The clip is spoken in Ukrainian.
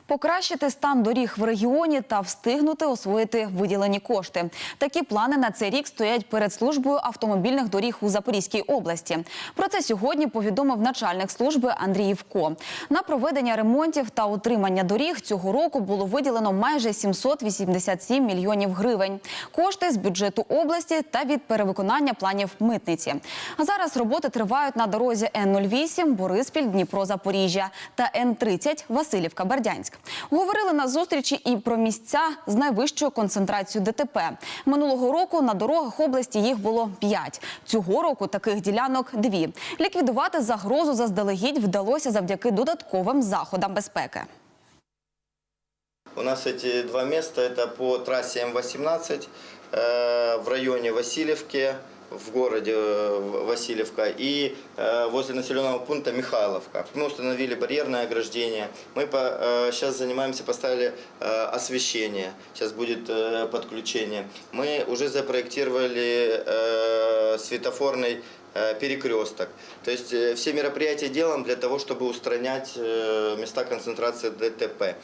Покращити стан доріг в регіоні та встигнути освоїти виділені кошти. Такі плани на цей рік стоять перед службою автомобільних доріг у Запорізькій області. Про це сьогодні повідомив начальник служби Андрій Івко. На проведення ремонтів та утримання доріг цього року було виділено майже 787 мільйонів гривень. Кошти з бюджету області та від перевиконання планів митниці. А зараз роботи тривають на дорозі Н-08 Бориспіль-Дніпро-Запоріжжя та Н-30 Василівка-Бердянськ. Говорили на зустрічі і про місця з найвищою концентрацією ДТП. Минулого року на дорогах області їх було 5. Цього року таких ділянок 2. Ліквідувати загрозу заздалегідь вдалося завдяки додатковим заходам безпеки. У нас эти два места, это по трассе М-18 в районе Васильевки, в городе Васильевка и возле населенного пункта Михайловка. Мы установили барьерное ограждение. Мы сейчас занимаемся, поставили освещение. Сейчас будет подключение. Мы уже запроектировали светофорный перекресток. То есть все мероприятия делаем для того, чтобы устранять места концентрации ДТП.